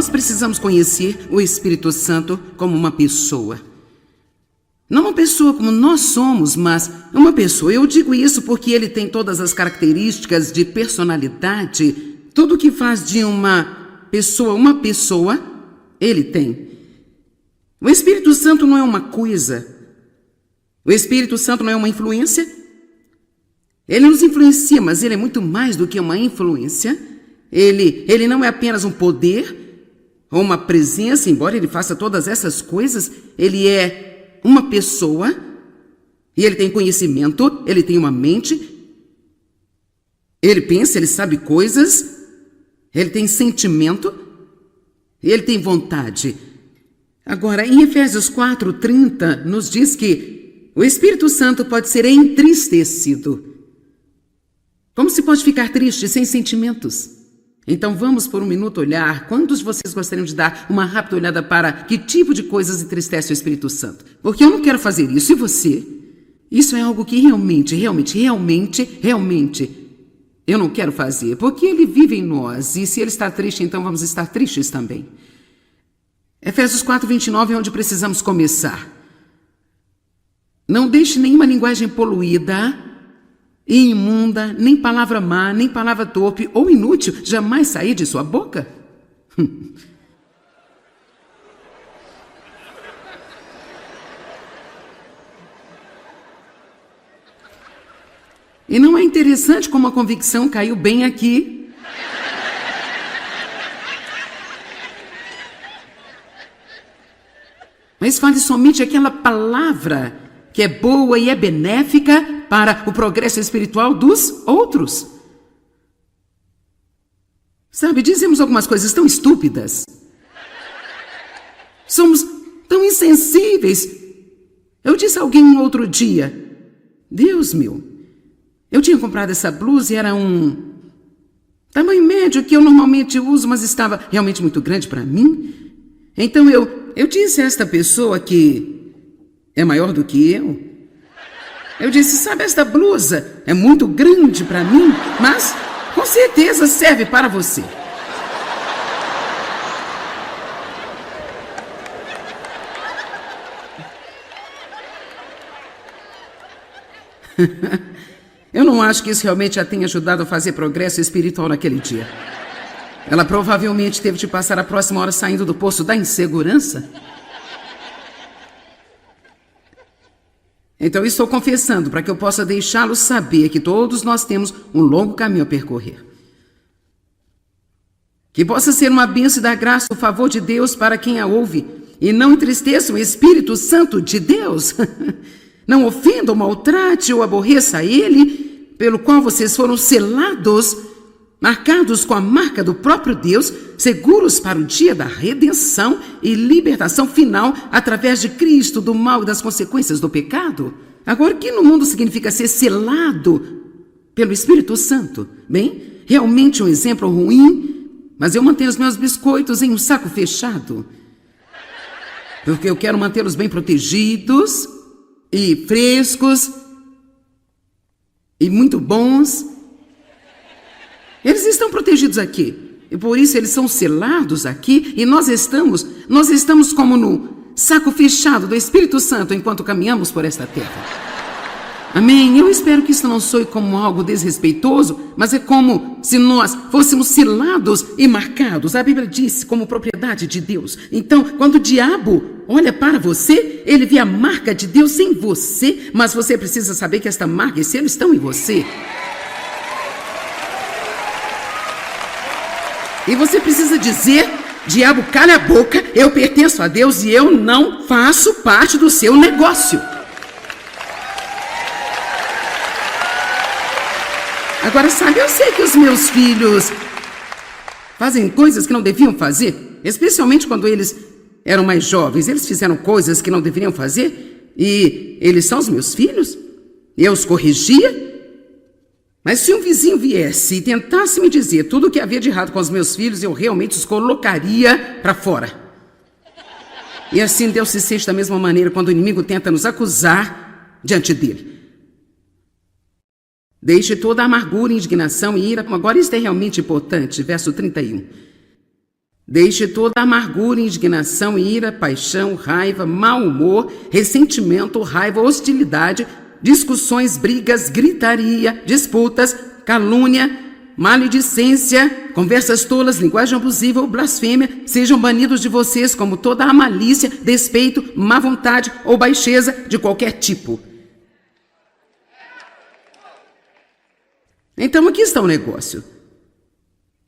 nós precisamos conhecer o Espírito Santo como uma pessoa. Não uma pessoa como nós somos, mas uma pessoa. Eu digo isso porque ele tem todas as características de personalidade. Tudo que faz de uma pessoa, ele tem. O Espírito Santo não é uma coisa. O Espírito Santo não é uma influência. Ele nos influencia, mas ele é muito mais do que uma influência. Ele não é apenas um poder ou uma presença, embora ele faça todas essas coisas. Ele é uma pessoa, e ele tem conhecimento, ele tem uma mente, ele pensa, ele sabe coisas, ele tem sentimento, e ele tem vontade. Agora, em Efésios 4:30, nos diz que o Espírito Santo pode ser entristecido. Como se pode ficar triste sem sentimentos? Então vamos por um minuto olhar. Quantos de vocês gostariam de dar uma rápida olhada para que tipo de coisas entristece o Espírito Santo? Porque eu não quero fazer isso. E você? Isso é algo que realmente eu não quero fazer. Porque ele vive em nós. E se ele está triste, então vamos estar tristes também. Efésios 4:29 é onde precisamos começar. Não deixe nenhuma linguagem poluída e imunda, nem palavra má, nem palavra torpe ou inútil jamais sair de sua boca. E não é interessante como a convicção caiu bem aqui? Mas fale somente aquela palavra que é boa e é benéfica para o progresso espiritual dos outros. Sabe, dizemos algumas coisas tão estúpidas. Somos tão insensíveis. Eu disse a alguém um outro dia, Deus meu, eu tinha comprado essa blusa e era um tamanho médio que eu normalmente uso, mas estava realmente muito grande para mim. Então eu disse a esta pessoa que é maior do que eu disse, sabe, esta blusa é muito grande para mim, mas com certeza serve para você. Eu não acho que isso realmente a tenha ajudado a fazer progresso espiritual naquele dia. Ela provavelmente teve de passar a próxima hora saindo do poço da insegurança. Então, eu estou confessando para que eu possa deixá-lo saber que todos nós temos um longo caminho a percorrer. Que possa ser uma bênção e dar graça, o favor de Deus para quem a ouve. E não entristeça o Espírito Santo de Deus. Não ofenda ou maltrate ou aborreça ele, pelo qual vocês foram selados, marcados com a marca do próprio Deus, seguros para o dia da redenção e libertação final através de Cristo, do mal e das consequências do pecado. Agora, o que no mundo significa ser selado pelo Espírito Santo? Bem, realmente um exemplo ruim, mas eu mantenho os meus biscoitos em um saco fechado, porque eu quero mantê-los bem protegidos e frescos e muito bons. Eles estão protegidos aqui, e por isso eles são selados aqui, e nós estamos como no saco fechado do Espírito Santo enquanto caminhamos por esta terra. Amém? Eu espero que isso não soe como algo desrespeitoso, mas é como se nós fôssemos selados e marcados. A Bíblia diz como propriedade de Deus. Então, quando o diabo olha para você, ele vê a marca de Deus em você, mas você precisa saber que esta marca e selo estão em você. E você precisa dizer, diabo, cala a boca, eu pertenço a Deus e eu não faço parte do seu negócio. Agora, sabe, eu sei que os meus filhos fazem coisas que não deviam fazer, especialmente quando eles eram mais jovens. Eles fizeram coisas que não deveriam fazer e eles são os meus filhos. Eu os corrigia. Mas se um vizinho viesse e tentasse me dizer tudo o que havia de errado com os meus filhos, eu realmente os colocaria para fora. E assim Deus se sente da mesma maneira quando o inimigo tenta nos acusar diante dele. Deixe toda a amargura, indignação e ira. Agora isso é realmente importante, verso 31. Deixe toda amargura, indignação, ira, paixão, raiva, mau humor, ressentimento, raiva, hostilidade, discussões, brigas, gritaria, disputas, calúnia, maledicência, conversas tolas, linguagem abusiva ou blasfêmia, sejam banidos de vocês como toda a malícia, despeito, má vontade ou baixeza de qualquer tipo. Então aqui está o negócio.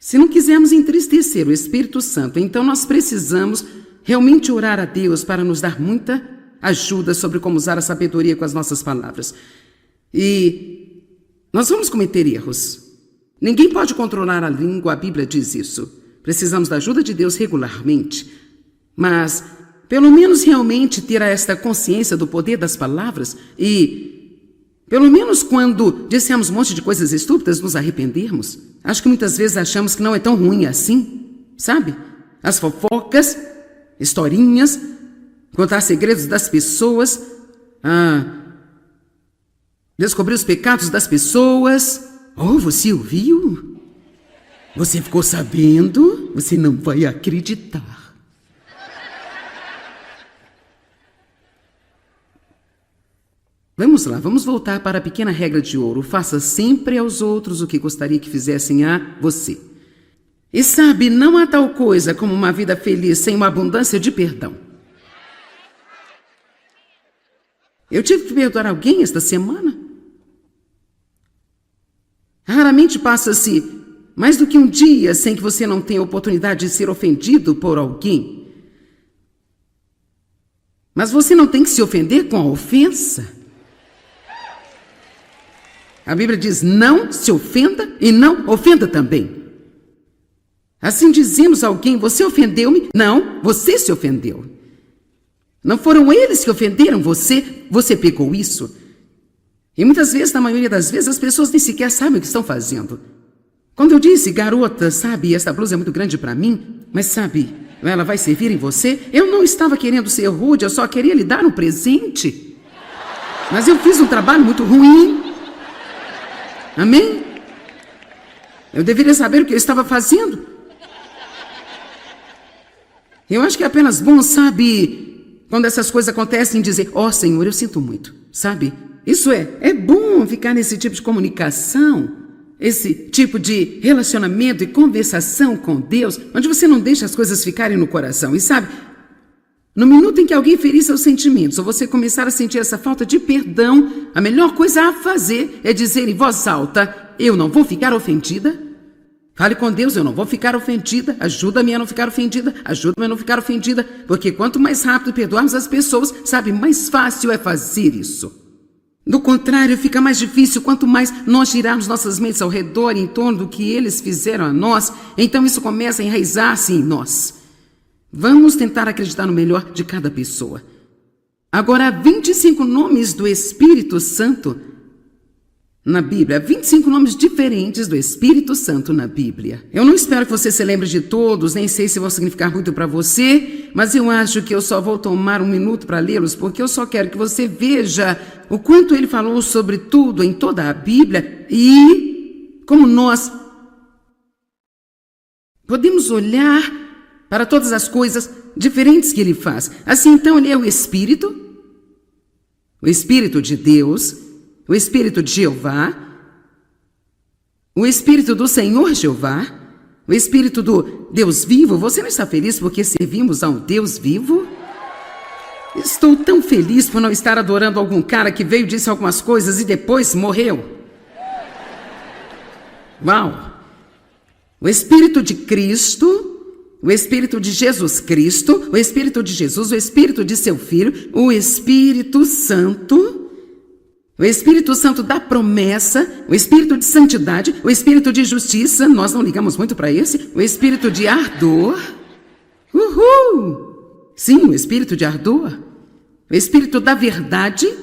Se não quisermos entristecer o Espírito Santo, então nós precisamos realmente orar a Deus para nos dar muita ajuda sobre como usar a sabedoria com as nossas palavras. E nós vamos cometer erros. Ninguém pode controlar a língua, a Bíblia diz isso. Precisamos da ajuda de Deus regularmente. Mas, pelo menos realmente ter esta consciência do poder das palavras e, pelo menos quando dissemos um monte de coisas estúpidas, nos arrependermos. Acho que muitas vezes achamos que não é tão ruim assim, sabe? As fofocas, historinhas, contar segredos das pessoas, descobrir os pecados das pessoas. Oh, você ouviu? Você ficou sabendo? Você não vai acreditar. Vamos lá, vamos voltar para a pequena regra de ouro. Faça sempre aos outros o que gostaria que fizessem a você. E sabe, não há tal coisa como uma vida feliz sem uma abundância de perdão. Eu tive que perdoar alguém esta semana. Raramente passa-se mais do que um dia sem que você não tenha a oportunidade de ser ofendido por alguém. Mas você não tem que se ofender com a ofensa. A Bíblia diz, não se ofenda e não ofenda também. Assim dizemos a alguém, você ofendeu-me? Não, você se ofendeu. Não foram eles que ofenderam você, você pegou isso. E muitas vezes, na maioria das vezes, as pessoas nem sequer sabem o que estão fazendo. Quando eu disse, garota, sabe, essa blusa é muito grande para mim, mas sabe, ela vai servir em você, eu não estava querendo ser rude, eu só queria lhe dar um presente. Mas eu fiz um trabalho muito ruim. Amém? Eu deveria saber o que eu estava fazendo. Eu acho que é apenas bom, sabe, quando essas coisas acontecem, dizer, ó Senhor, eu sinto muito, sabe? Isso é bom ficar nesse tipo de comunicação, esse tipo de relacionamento e conversação com Deus, onde você não deixa as coisas ficarem no coração. E sabe, no minuto em que alguém ferir seus sentimentos, ou você começar a sentir essa falta de perdão, a melhor coisa a fazer é dizer em voz alta, eu não vou ficar ofendida. Fale com Deus, eu não vou ficar ofendida, ajuda-me a não ficar ofendida, ajuda-me a não ficar ofendida, porque quanto mais rápido perdoarmos as pessoas, sabe, mais fácil é fazer isso. Do contrário, fica mais difícil quanto mais nós girarmos nossas mentes ao redor em torno do que eles fizeram a nós, então isso começa a enraizar-se em nós. Vamos tentar acreditar no melhor de cada pessoa. Agora, há 25 nomes do Espírito Santo na Bíblia, 25 nomes diferentes do Espírito Santo na Bíblia. Eu não espero que você se lembre de todos, nem sei se vão significar muito para você, mas eu acho que eu só vou tomar um minuto para lê-los, porque eu só quero que você veja o quanto ele falou sobre tudo em toda a Bíblia e como nós podemos olhar para todas as coisas diferentes que ele faz. Assim, então, ele é o Espírito de Deus, o Espírito de Jeová, o Espírito do Senhor Jeová, o Espírito do Deus vivo. Você não está feliz porque servimos a um Deus vivo? Estou tão feliz por não estar adorando algum cara que veio, disse algumas coisas e depois morreu. Uau! O Espírito de Cristo, o Espírito de Jesus Cristo, o Espírito de Jesus, o Espírito de seu Filho, o Espírito Santo, o Espírito Santo da promessa, o Espírito de santidade, o Espírito de justiça, nós não ligamos muito para esse, o Espírito de ardor, sim, o Espírito de ardor, o Espírito da verdade.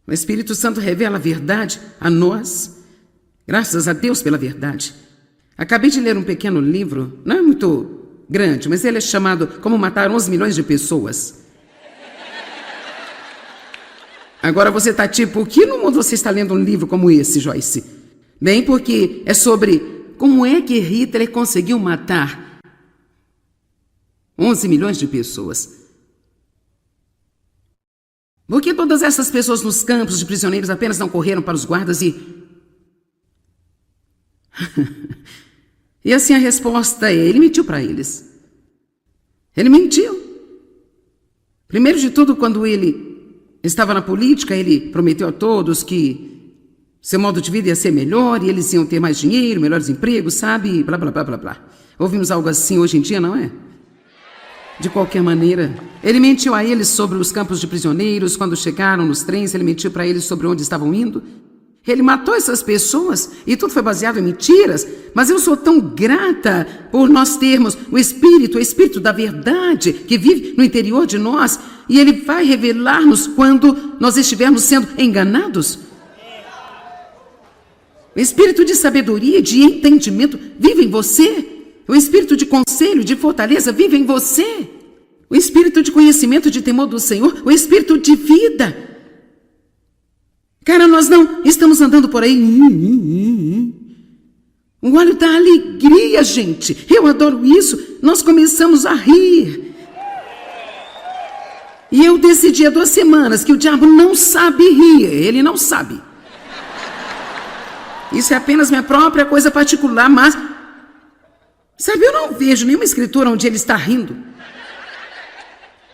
O Espírito Santo revela a verdade a nós, graças a Deus pela verdade. Acabei de ler um pequeno livro, não é muito grande, mas ele é chamado Como Matar 11 Milhões de Pessoas. Agora você está tipo, o que no mundo você está lendo um livro como esse, Joyce? Bem, porque é sobre como é que Hitler conseguiu matar 11 milhões de pessoas? Por que todas essas pessoas nos campos de prisioneiros apenas não correram para os guardas e... E assim a resposta é, ele mentiu para eles. Ele mentiu. Primeiro de tudo, quando ele estava na política, ele prometeu a todos que seu modo de vida ia ser melhor e eles iam ter mais dinheiro, melhores empregos, sabe? Blá, blá, blá, blá, blá. Ouvimos algo assim hoje em dia, não é? De qualquer maneira, ele mentiu a eles sobre os campos de prisioneiros. Quando chegaram nos trens, ele mentiu para eles sobre onde estavam indo. Ele matou essas pessoas e tudo foi baseado em mentiras. Mas eu sou tão grata por nós termos o Espírito da verdade que vive no interior de nós, e ele vai revelar-nos quando nós estivermos sendo enganados. O Espírito de sabedoria, de entendimento vive em você. O Espírito de conselho, de fortaleza vive em você. O Espírito de conhecimento, de temor do Senhor, o Espírito de vida. Cara, nós não estamos andando por aí. O óleo da alegria, gente. Eu adoro isso. Nós começamos a rir. E eu decidi há 2 semanas que o diabo não sabe rir. Ele não sabe. Isso é apenas minha própria coisa particular, mas... Sabe, eu não vejo nenhuma escritura onde ele está rindo.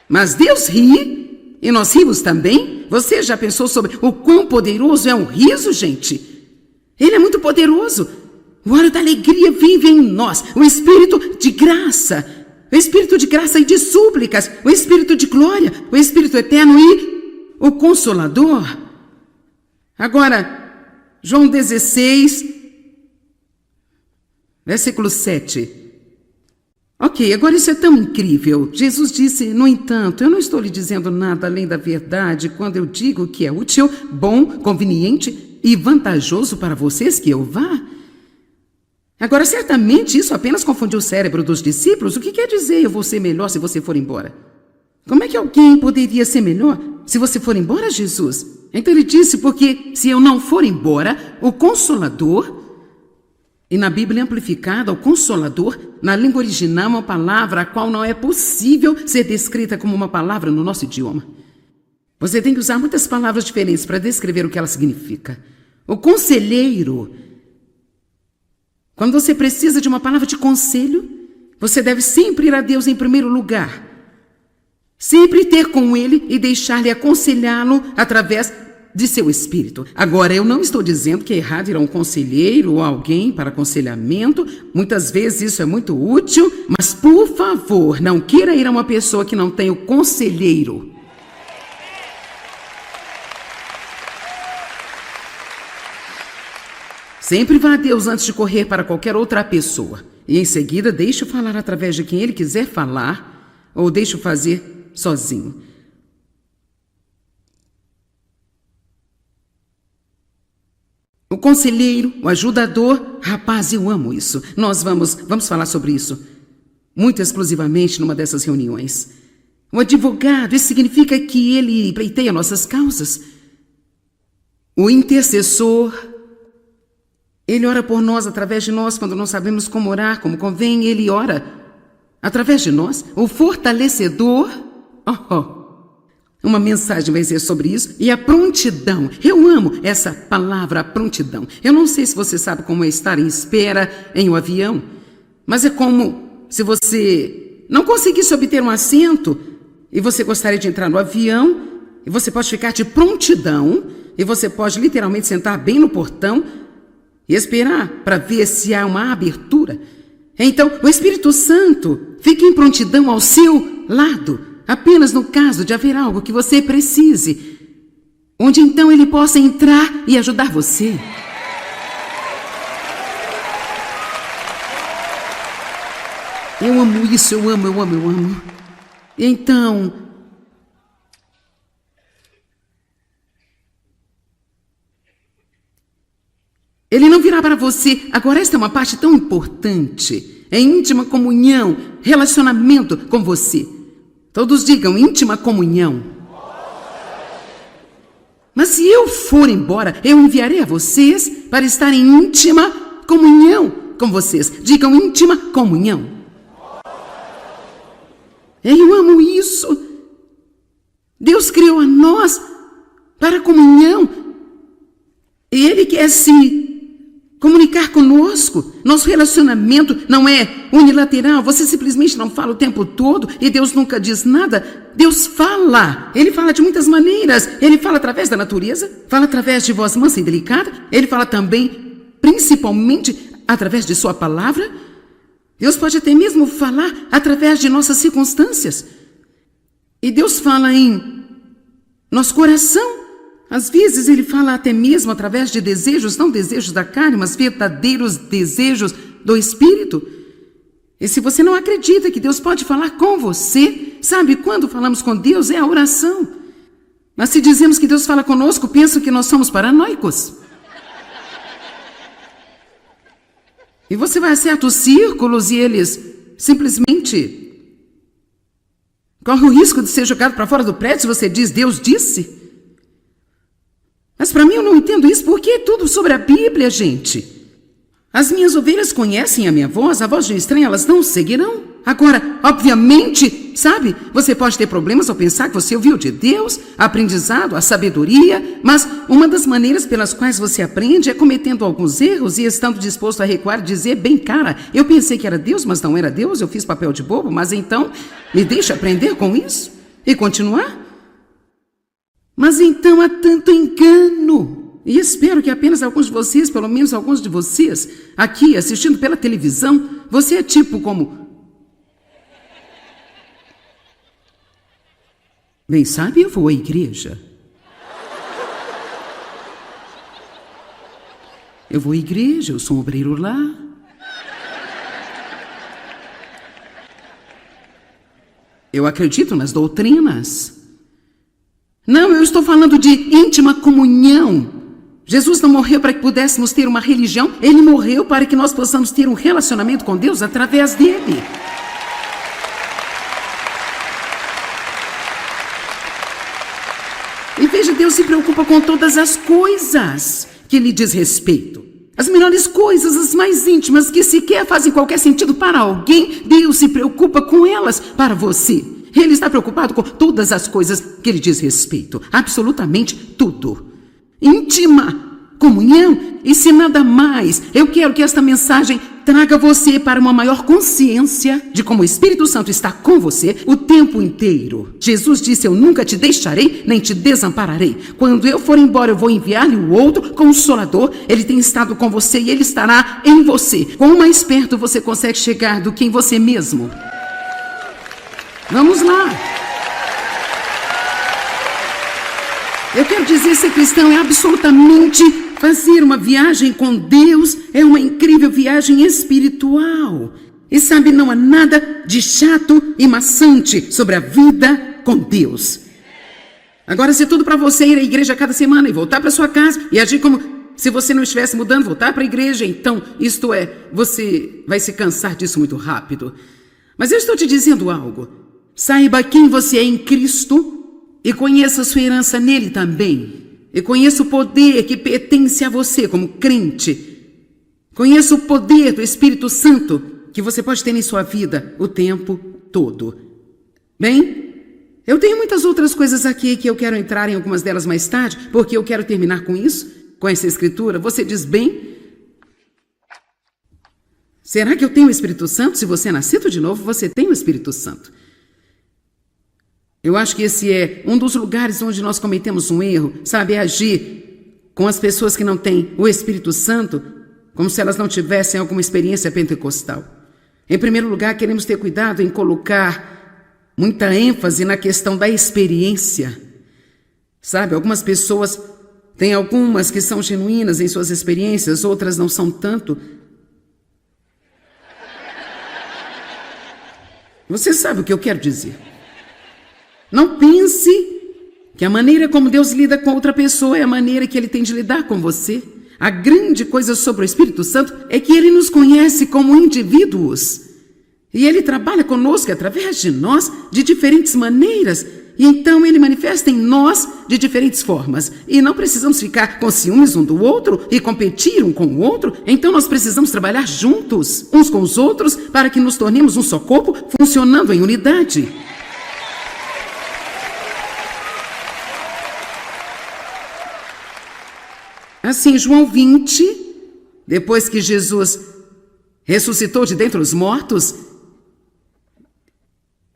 Mas Deus ri, e nós rimos também. Você já pensou sobre o quão poderoso é um riso, gente? Ele é muito poderoso. O óleo da alegria vive em nós. O Espírito de graça. O Espírito de graça e de súplicas. O Espírito de glória. O Espírito eterno e o Consolador. Agora, João 16, versículo 7. Ok, agora isso é tão incrível. Jesus disse, no entanto, eu não estou lhe dizendo nada além da verdade quando eu digo que é útil, bom, conveniente e vantajoso para vocês que eu vá. Agora, certamente isso apenas confundiu o cérebro dos discípulos. O que quer dizer eu vou ser melhor se você for embora? Como é que alguém poderia ser melhor se você for embora, Jesus? Então ele disse, porque se eu não for embora, o Consolador... E na Bíblia amplificada, o Consolador, na língua original, é uma palavra a qual não é possível ser descrita como uma palavra no nosso idioma. Você tem que usar muitas palavras diferentes para descrever o que ela significa. O conselheiro. Quando você precisa de uma palavra de conselho, você deve sempre ir a Deus em primeiro lugar. Sempre ter com Ele e deixar-lhe aconselhá-lo através de seu espírito. Agora, eu não estou dizendo que é errado ir a um conselheiro ou alguém para aconselhamento. Muitas vezes isso é muito útil, mas, por favor, não queira ir a uma pessoa que não tem o conselheiro. Sempre vá a Deus antes de correr para qualquer outra pessoa. E, em seguida, deixe-o falar através de quem Ele quiser falar ou deixe-o fazer sozinho. O conselheiro, o ajudador, rapaz, eu amo isso. Nós vamos falar sobre isso muito exclusivamente numa dessas reuniões. O advogado, isso significa que ele pleiteia nossas causas. O intercessor, ele ora por nós, através de nós, quando não sabemos como orar, como convém, ele ora através de nós. O fortalecedor, uma mensagem vai ser sobre isso. E a prontidão. Eu amo essa palavra, prontidão. Eu não sei se você sabe como é estar em espera em um avião, mas é como se você não conseguisse obter um assento e você gostaria de entrar no avião, e você pode ficar de prontidão, e você pode literalmente sentar bem no portão e esperar para ver se há uma abertura. Então, o Espírito Santo fica em prontidão ao seu lado, apenas no caso de haver algo que você precise, onde então ele possa entrar e ajudar você. Eu amo isso, eu amo. Então, ele não virá para você. Agora, esta é uma parte tão importante. É íntima comunhão, relacionamento com você. Todos digam, íntima comunhão. Mas se eu for embora, eu enviarei a vocês para estar em íntima comunhão com vocês. Digam íntima comunhão. Eu amo isso. Deus criou a nós para comunhão. E Ele quer se comunicar conosco. Nosso relacionamento não é unilateral. Você simplesmente não fala o tempo todo e Deus nunca diz nada. Deus fala. Ele fala de muitas maneiras. Ele fala através da natureza, fala através de voz mansa e delicada. Ele fala também, principalmente, através de sua palavra. Deus pode até mesmo falar através de nossas circunstâncias. E Deus fala em nosso coração. Às vezes Ele fala até mesmo através de desejos, não desejos da carne, mas verdadeiros desejos do Espírito. E se você não acredita que Deus pode falar com você, sabe, quando falamos com Deus é a oração. Mas se dizemos que Deus fala conosco, pensam que nós somos paranoicos. E você vai a certos círculos e eles simplesmente correm o risco de ser jogado para fora do prédio se você diz, Deus disse. Mas para mim eu não entendo isso, porque é tudo sobre a Bíblia, gente. As minhas ovelhas conhecem a minha voz, a voz de um estranho elas não seguirão. Agora, obviamente, sabe, você pode ter problemas ao pensar que você ouviu de Deus, aprendizado, a sabedoria, mas uma das maneiras pelas quais você aprende é cometendo alguns erros e estando disposto a recuar e dizer, bem, cara, eu pensei que era Deus, mas não era Deus, eu fiz papel de bobo, mas então me deixa aprender com isso e continuar? Mas então há tanto engano. E espero que apenas alguns de vocês, pelo menos alguns de vocês, aqui assistindo pela televisão, você é tipo como... Bem, sabe, eu vou à igreja. Eu vou à igreja, eu sou um obreiro lá. Eu acredito nas doutrinas. Não, eu estou falando de íntima comunhão. Jesus não morreu para que pudéssemos ter uma religião, Ele morreu para que nós possamos ter um relacionamento com Deus através dele. E veja, Deus se preocupa com todas as coisas que lhe diz respeito. As menores coisas, as mais íntimas, que sequer fazem qualquer sentido para alguém, Deus se preocupa com elas para você. Ele está preocupado com todas as coisas que Ele diz respeito. Absolutamente tudo. Íntima comunhão e se nada mais. Eu quero que esta mensagem traga você para uma maior consciência de como o Espírito Santo está com você o tempo inteiro. Jesus disse, eu nunca te deixarei, nem te desampararei. Quando eu for embora, eu vou enviar-lhe o outro Consolador. Ele tem estado com você e Ele estará em você. Quão mais perto você consegue chegar do que em você mesmo? Vamos lá. Eu quero dizer, ser cristão é absolutamente fazer uma viagem com Deus, é uma incrível viagem espiritual. E sabe, não há nada de chato e maçante sobre a vida com Deus. Agora, se tudo para você ir à igreja cada semana e voltar para sua casa e agir como se você não estivesse mudando, voltar para a igreja, então, isto é, você vai se cansar disso muito rápido. Mas eu estou te dizendo algo. Saiba quem você é em Cristo e conheça a sua herança nele também. E conheça o poder que pertence a você como crente. Conheça o poder do Espírito Santo que você pode ter em sua vida o tempo todo. Bem, eu tenho muitas outras coisas aqui que eu quero entrar em algumas delas mais tarde, porque eu quero terminar com isso, com essa escritura. Você diz, bem, será que eu tenho o Espírito Santo? Se você é nascido de novo, você tem o Espírito Santo. Eu acho que esse é um dos lugares onde nós cometemos um erro, sabe, agir com as pessoas que não têm o Espírito Santo, como se elas não tivessem alguma experiência pentecostal. Em primeiro lugar, queremos ter cuidado em colocar muita ênfase na questão da experiência. Sabe, algumas pessoas têm algumas que são genuínas em suas experiências, outras não são tanto. Você sabe o que eu quero dizer. Não pense que a maneira como Deus lida com outra pessoa é a maneira que Ele tem de lidar com você. A grande coisa sobre o Espírito Santo é que Ele nos conhece como indivíduos. E Ele trabalha conosco através de nós de diferentes maneiras. E então ele manifesta em nós de diferentes formas. E não precisamos ficar com ciúmes um do outro e competir um com o outro. Então nós precisamos trabalhar juntos, uns com os outros, para que nos tornemos um só corpo, funcionando em unidade. Assim, João 20, depois que Jesus ressuscitou de dentre os mortos,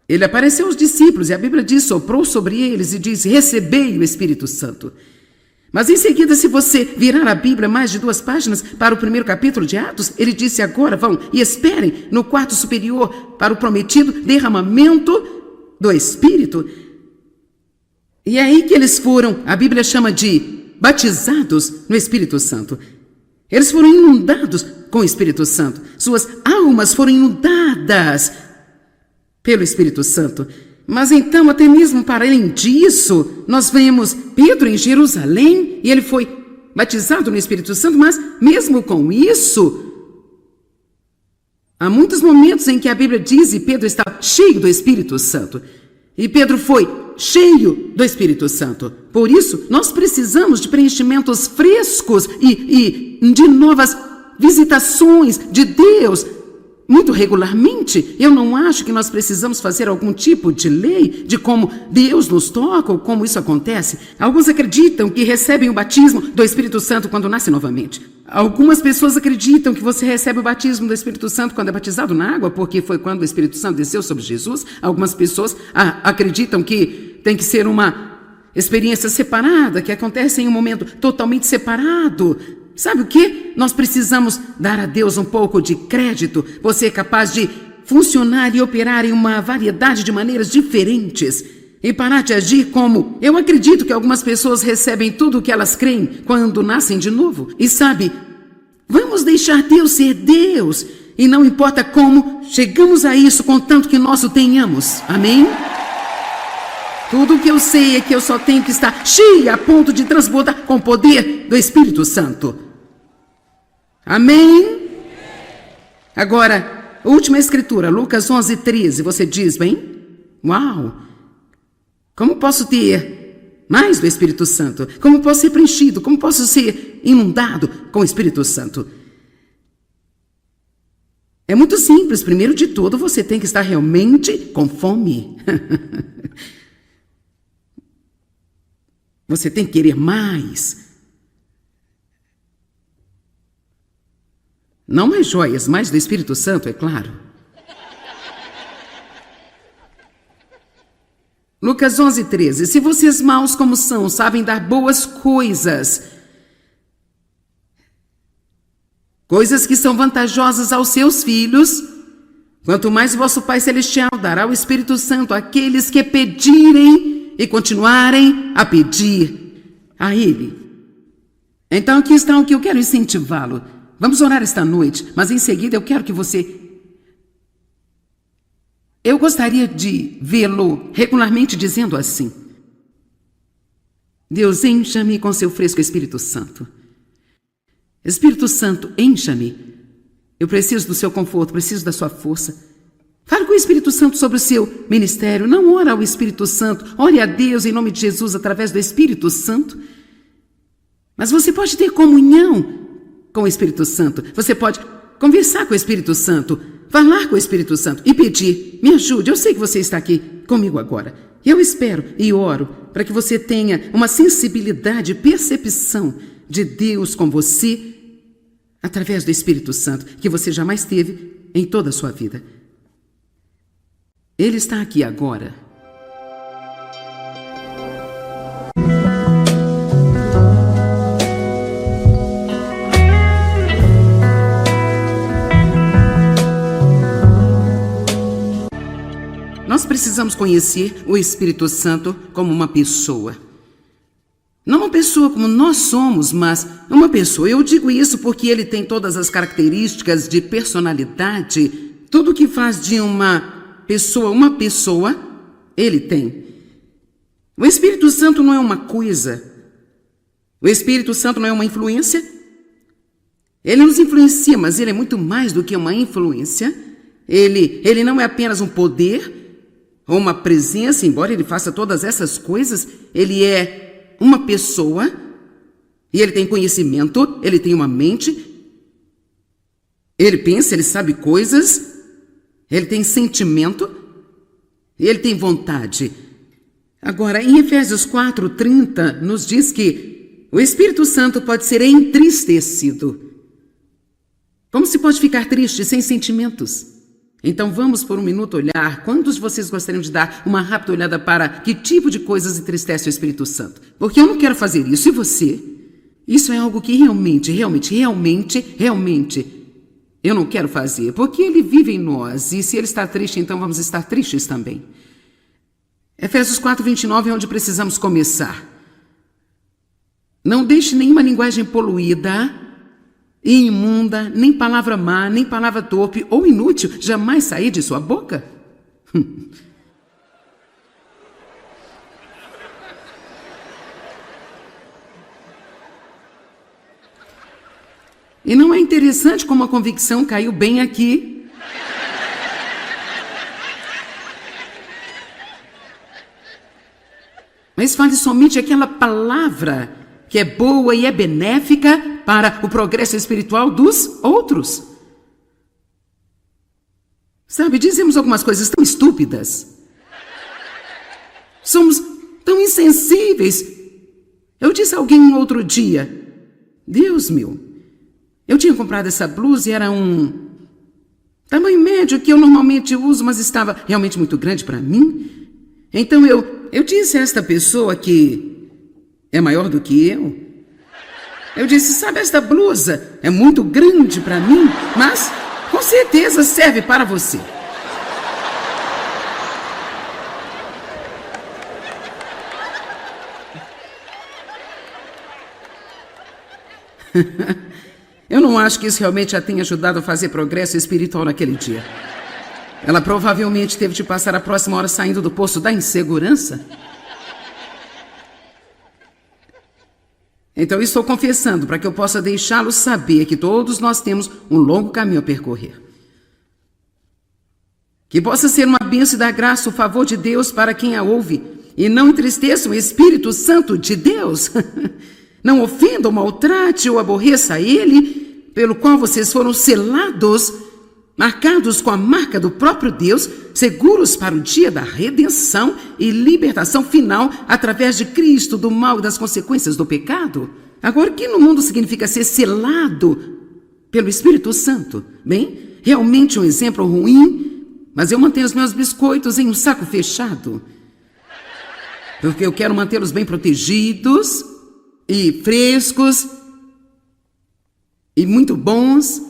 ele apareceu aos discípulos e a Bíblia diz, soprou sobre eles e diz, recebei o Espírito Santo. Mas em seguida, se você virar a Bíblia mais de 2 páginas para o primeiro capítulo de Atos, ele disse, agora vão e esperem no quarto superior para o prometido derramamento do Espírito. E é aí que eles foram, a Bíblia chama de batizados no Espírito Santo. Eles foram inundados com o Espírito Santo. Suas almas foram inundadas pelo Espírito Santo. Mas então, até mesmo para além disso, nós vemos Pedro em Jerusalém e ele foi batizado no Espírito Santo, mas mesmo com isso, há muitos momentos em que a Bíblia diz e Pedro está cheio do Espírito Santo. E Pedro foi cheio do Espírito Santo. Por isso, nós precisamos de preenchimentos frescos e de novas visitações de Deus muito regularmente. Eu não acho que nós precisamos fazer algum tipo de lei de como Deus nos toca ou como isso acontece. Alguns acreditam que recebem o batismo do Espírito Santo quando nascem novamente. Algumas pessoas acreditam que você recebe o batismo do Espírito Santo quando é batizado na água, porque foi quando o Espírito Santo desceu sobre Jesus. Algumas pessoas acreditam que tem que ser uma experiência separada, que acontece em um momento totalmente separado. Sabe o que? Nós precisamos dar a Deus um pouco de crédito. Você é capaz de funcionar e operar em uma variedade de maneiras diferentes e parar de agir como... Eu acredito que algumas pessoas recebem tudo o que elas creem quando nascem de novo. E sabe, vamos deixar Deus ser Deus. E não importa como, chegamos a isso contanto que nós o tenhamos. Amém? Tudo o que eu sei é que eu só tenho que estar cheia a ponto de transbordar com o poder do Espírito Santo. Amém? Agora, última escritura, Lucas 11:13, você diz, bem? Uau! Como posso ter mais do Espírito Santo? Como posso ser preenchido? Como posso ser inundado com o Espírito Santo? É muito simples. Primeiro de tudo, você tem que estar realmente com fome. Você tem que querer mais. Não mais joias, mais do Espírito Santo, é claro. Lucas 11:13. Se vocês maus como são, sabem dar boas coisas, coisas que são vantajosas aos seus filhos, quanto mais vosso Pai Celestial dará o Espírito Santo àqueles que pedirem e continuarem a pedir a Ele. Então aqui está o que eu quero incentivá-lo. Vamos orar esta noite, mas em seguida eu quero que você... Eu gostaria de vê-lo regularmente dizendo assim: Deus, encha-me com seu fresco Espírito Santo. Espírito Santo, encha-me. Eu preciso do seu conforto, preciso da sua força. Fale com o Espírito Santo sobre o seu ministério. Não ora ao Espírito Santo. Ore a Deus em nome de Jesus através do Espírito Santo. Mas você pode ter comunhão com o Espírito Santo. Você pode conversar com o Espírito Santo, falar com o Espírito Santo e pedir, me ajude, eu sei que você está aqui comigo agora. Eu espero e oro para que você tenha uma sensibilidade, percepção de Deus com você através do Espírito Santo, que você jamais teve em toda a sua vida. Ele está aqui agora. Nós precisamos conhecer o Espírito Santo como uma pessoa. Não uma pessoa como nós somos, mas uma pessoa. Eu digo isso porque ele tem todas as características de personalidade. Tudo que faz de uma pessoa, ele tem. O Espírito Santo não é uma coisa. O Espírito Santo não é uma influência. Ele nos influencia, mas ele é muito mais do que uma influência. Ele não é apenas um poder ou uma presença, embora ele faça todas essas coisas, ele é uma pessoa, e ele tem conhecimento, ele tem uma mente, ele pensa, ele sabe coisas, ele tem sentimento, e ele tem vontade. Agora, em Efésios 4:30, nos diz que o Espírito Santo pode ser entristecido. Como se pode ficar triste sem sentimentos? Então vamos por um minuto olhar. Quantos de vocês gostariam de dar uma rápida olhada para que tipo de coisas entristece o Espírito Santo? Porque eu não quero fazer isso. E você? Isso é algo que realmente eu não quero fazer. Porque ele vive em nós. E se ele está triste, então vamos estar tristes também. Efésios 4:29 é onde precisamos começar. Não deixe nenhuma linguagem poluída e imunda, nem palavra má, nem palavra torpe ou inútil jamais sair de sua boca. E não é interessante como a convicção caiu bem aqui? Mas fale somente aquela palavra que é boa e é benéfica para o progresso espiritual dos outros. Sabe, dizemos algumas coisas tão estúpidas. Somos tão insensíveis. Eu disse a alguém um outro dia, Deus meu, eu tinha comprado essa blusa e era um tamanho médio que eu normalmente uso, mas estava realmente muito grande para mim. Então eu disse a esta pessoa que é maior do que eu disse, sabe, esta blusa é muito grande para mim, mas com certeza serve para você. Eu não acho que isso realmente a tenha ajudado a fazer progresso espiritual naquele dia. Ela provavelmente teve de passar a próxima hora saindo do poço da insegurança. Então, estou confessando para que eu possa deixá-lo saber que todos nós temos um longo caminho a percorrer. Que possa ser uma bênção e dar graça, o favor de Deus para quem a ouve, e não entristeça o Espírito Santo de Deus. Não ofenda ou maltrate ou aborreça ele, pelo qual vocês foram selados, marcados com a marca do próprio Deus, seguros para o dia da redenção e libertação final através de Cristo, do mal e das consequências do pecado. Agora, o que no mundo significa ser selado pelo Espírito Santo? Bem, realmente um exemplo ruim, mas eu mantenho os meus biscoitos em um saco fechado, porque eu quero mantê-los bem protegidos e frescos e muito bons.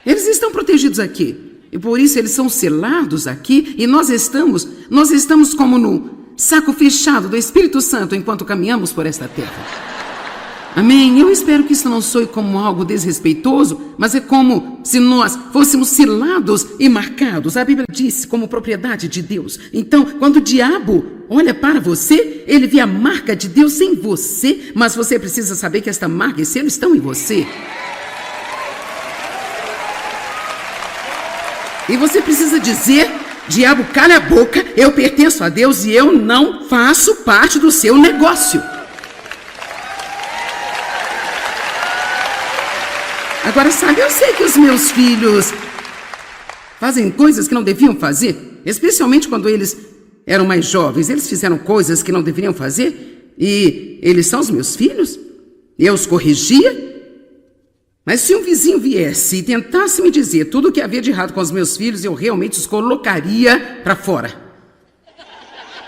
Eles estão protegidos aqui, e por isso eles são selados aqui, e nós estamos como no saco fechado do Espírito Santo enquanto caminhamos por esta terra. Amém? Eu espero que isso não soe como algo desrespeitoso, mas é como se nós fôssemos selados e marcados. A Bíblia diz como propriedade de Deus. Então, quando o diabo olha para você, ele vê a marca de Deus em você, mas você precisa saber que esta marca e selo estão em você. E você precisa dizer, diabo, cala a boca, eu pertenço a Deus e eu não faço parte do seu negócio. Agora, sabe, eu sei que os meus filhos fazem coisas que não deviam fazer, especialmente quando eles eram mais jovens. Eles fizeram coisas que não deveriam fazer e eles são os meus filhos. Eu os corrigia. Mas se um vizinho viesse e tentasse me dizer tudo o que havia de errado com os meus filhos, eu realmente os colocaria para fora.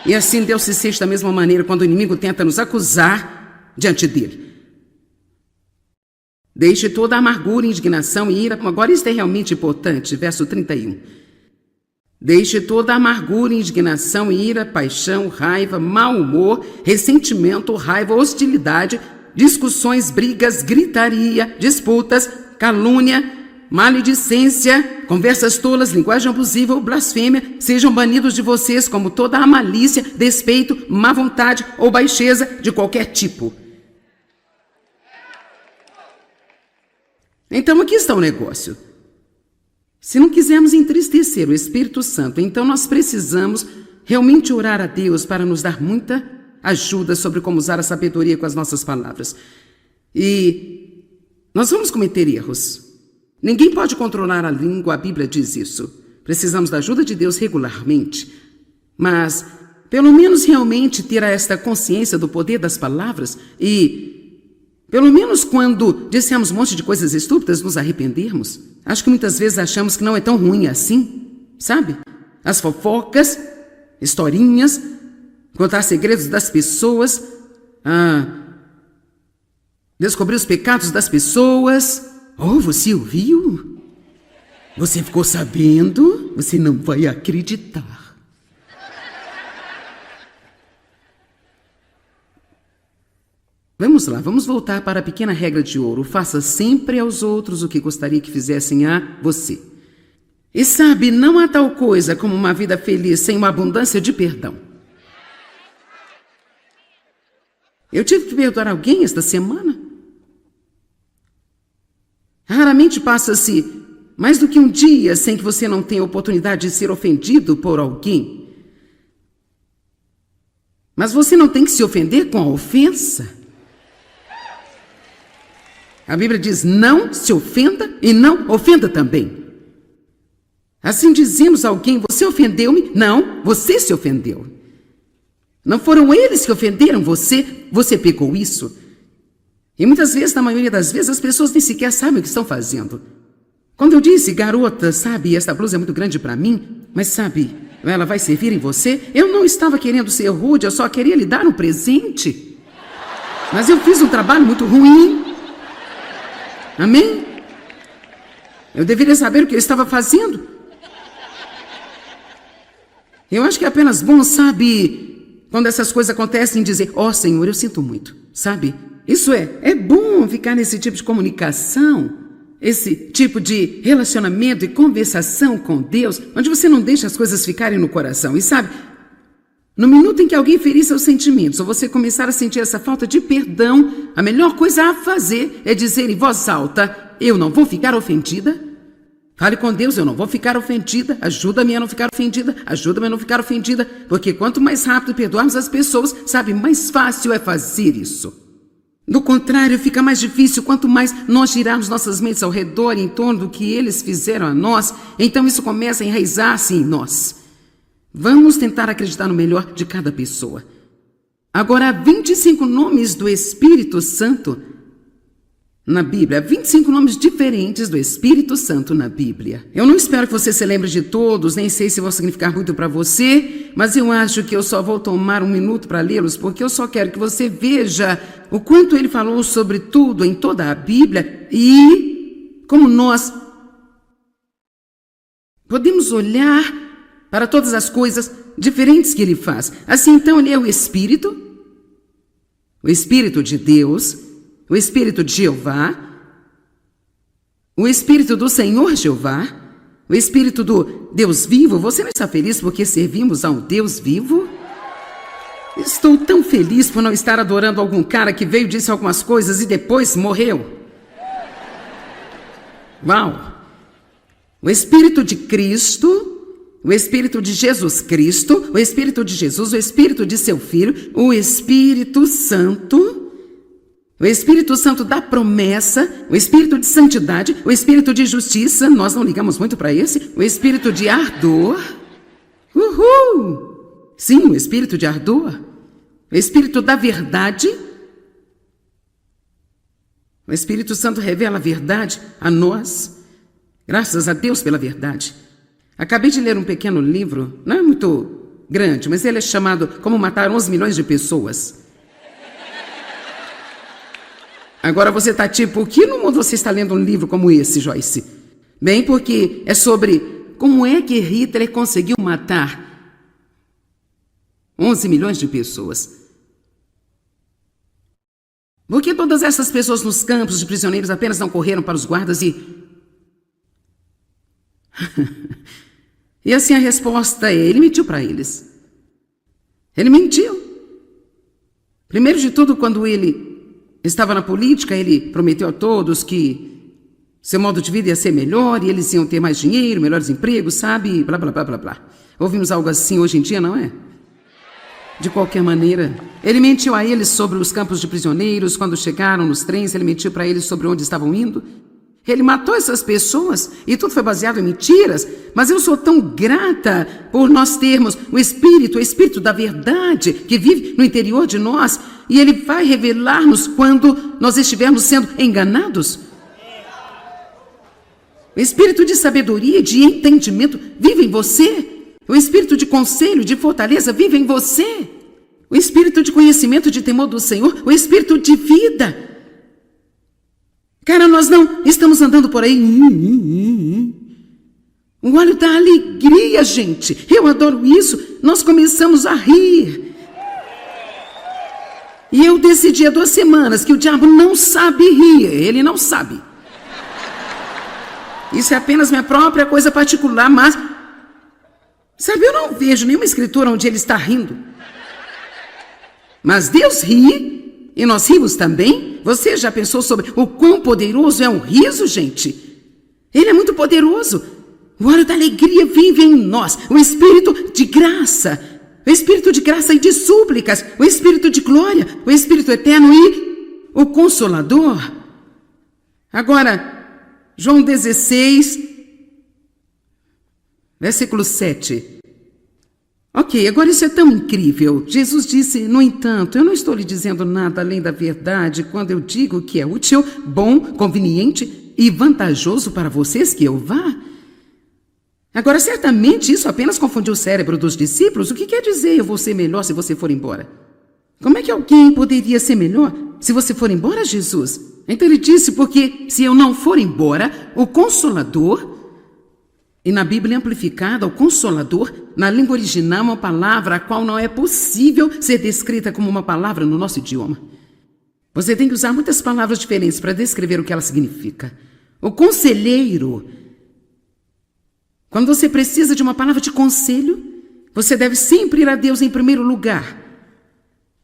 E assim Deus se sente da mesma maneira quando o inimigo tenta nos acusar diante dele. Deixe toda a amargura, indignação e ira. Agora isso é realmente importante, verso 31. Deixe toda a amargura, indignação, ira, paixão, raiva, mau humor, ressentimento, raiva, hostilidade, discussões, brigas, gritaria, disputas, calúnia, maledicência, conversas tolas, linguagem abusiva ou blasfêmia, sejam banidos de vocês como toda a malícia, despeito, má vontade ou baixeza de qualquer tipo. Então aqui está o negócio. Se não quisermos entristecer o Espírito Santo, então nós precisamos realmente orar a Deus para nos dar muita ajuda sobre como usar a sabedoria com as nossas palavras. E nós vamos cometer erros. Ninguém pode controlar a língua, a Bíblia diz isso. Precisamos da ajuda de Deus regularmente. Mas, pelo menos realmente ter esta consciência do poder das palavras e, pelo menos quando dissemos um monte de coisas estúpidas, nos arrependermos. Acho que muitas vezes achamos que não é tão ruim assim, sabe? As fofocas, historinhas, contar segredos das pessoas, descobrir os pecados das pessoas. Oh, você ouviu? Você ficou sabendo? Você não vai acreditar. Vamos lá, vamos voltar para a pequena regra de ouro. Faça sempre aos outros o que gostaria que fizessem a você. E sabe, não há tal coisa como uma vida feliz sem uma abundância de perdão. Eu tive que perdoar alguém esta semana. Raramente passa-se mais do que um dia sem que você não tenha oportunidade de ser ofendido por alguém. Mas você não tem que se ofender com a ofensa. A Bíblia diz, não se ofenda e não ofenda também. Assim dizemos a alguém, você ofendeu-me? Não, você se ofendeu. Não foram eles que ofenderam você, você pegou isso. E muitas vezes, na maioria das vezes, as pessoas nem sequer sabem o que estão fazendo. Quando eu disse, garota, sabe, esta blusa é muito grande para mim, mas sabe, ela vai servir em você, eu não estava querendo ser rude, eu só queria lhe dar um presente. Mas eu fiz um trabalho muito ruim. Amém? Eu deveria saber o que eu estava fazendo. Eu acho que é apenas bom, sabe, quando essas coisas acontecem, dizer, ó Senhor, eu sinto muito, sabe? Isso é bom ficar nesse tipo de comunicação, esse tipo de relacionamento e conversação com Deus, onde você não deixa as coisas ficarem no coração. E sabe, no minuto em que alguém ferir seus sentimentos, ou você começar a sentir essa falta de perdão, a melhor coisa a fazer é dizer em voz alta, eu não vou ficar ofendida. Fale com Deus, eu não vou ficar ofendida, ajuda-me a não ficar ofendida, ajuda-me a não ficar ofendida, porque quanto mais rápido perdoarmos as pessoas, sabe, mais fácil é fazer isso. Do contrário, fica mais difícil quanto mais nós girarmos nossas mentes ao redor em torno do que eles fizeram a nós, então isso começa a enraizar-se em nós. Vamos tentar acreditar no melhor de cada pessoa. Agora, há 25 nomes do Espírito Santo na Bíblia, 25 nomes diferentes do Espírito Santo na Bíblia. Eu não espero que você se lembre de todos, nem sei se vão significar muito para você, mas eu acho que eu só vou tomar um minuto para lê-los, porque eu só quero que você veja o quanto ele falou sobre tudo em toda a Bíblia e como nós podemos olhar para todas as coisas diferentes que ele faz. Assim, então, ele é o Espírito de Deus, o Espírito de Jeová, o Espírito do Senhor Jeová, o Espírito do Deus vivo. Você não está feliz porque servimos a um Deus vivo? Estou tão feliz por não estar adorando algum cara que veio, disse algumas coisas e depois morreu. Uau! O Espírito de Cristo, o Espírito de Jesus Cristo, o Espírito de Jesus, o Espírito de seu Filho, o Espírito Santo, o Espírito Santo da promessa, o Espírito de santidade, o Espírito de justiça, nós não ligamos muito para esse, o Espírito de ardor, sim, o Espírito de ardor, o Espírito da verdade. O Espírito Santo revela a verdade a nós, graças a Deus pela verdade. Acabei de ler um pequeno livro, não é muito grande, mas ele é chamado Como Matar 11 Milhões de Pessoas. Agora você está tipo, por que no mundo você está lendo um livro como esse, Joyce? Bem, porque é sobre como é que Hitler conseguiu matar 11 milhões de pessoas. Por que todas essas pessoas nos campos de prisioneiros apenas não correram para os guardas e... E assim a resposta é, ele mentiu para eles. Ele mentiu. Primeiro de tudo, quando ele estava na política, ele prometeu a todos que Seu modo de vida ia ser melhor e eles iam ter mais dinheiro, melhores empregos, sabe? Blá, blá, blá, blá, blá. Ouvimos algo assim hoje em dia, não é? De qualquer maneira, ele mentiu a eles sobre os campos de prisioneiros. Quando chegaram nos trens, ele mentiu para eles sobre onde estavam indo. Ele matou essas pessoas e tudo foi baseado em mentiras. Mas eu sou tão grata por nós termos o Espírito da verdade que vive no interior de nós. E ele vai revelar-nos quando nós estivermos sendo enganados. O espírito de sabedoria e de entendimento vive em você. O espírito de conselho, de fortaleza vive em você. O espírito de conhecimento, de temor do Senhor, o espírito de vida. Cara, nós não estamos andando por aí. O óleo da alegria, gente. Eu adoro isso. Nós começamos a rir. E eu decidi há 2 semanas que o diabo não sabe rir. Ele não sabe. Isso é apenas minha própria coisa particular, mas... Sabe, eu não vejo nenhuma escritura onde ele está rindo. Mas Deus ri, e nós rimos também. Você já pensou sobre o quão poderoso é um riso, gente? Ele é muito poderoso. O óleo da alegria vive em nós. O espírito de graça. O espírito de graça e de súplicas. O espírito de glória. O espírito eterno e o consolador. Agora... João 16, versículo 7. Ok, agora isso é tão incrível. Jesus disse, no entanto, eu não estou lhe dizendo nada além da verdade quando eu digo que é útil, bom, conveniente e vantajoso para vocês que eu vá. Agora, certamente isso apenas confundiu o cérebro dos discípulos. O que quer dizer eu vou ser melhor se você for embora? Como é que alguém poderia ser melhor se você for embora, Jesus? Então ele disse, porque se eu não for embora, o Consolador, e na Bíblia amplificada, o Consolador, na língua original, é uma palavra a qual não é possível ser descrita como uma palavra no nosso idioma. Você tem que usar muitas palavras diferentes para descrever o que ela significa. O conselheiro, quando você precisa de uma palavra de conselho, você deve sempre ir a Deus em primeiro lugar.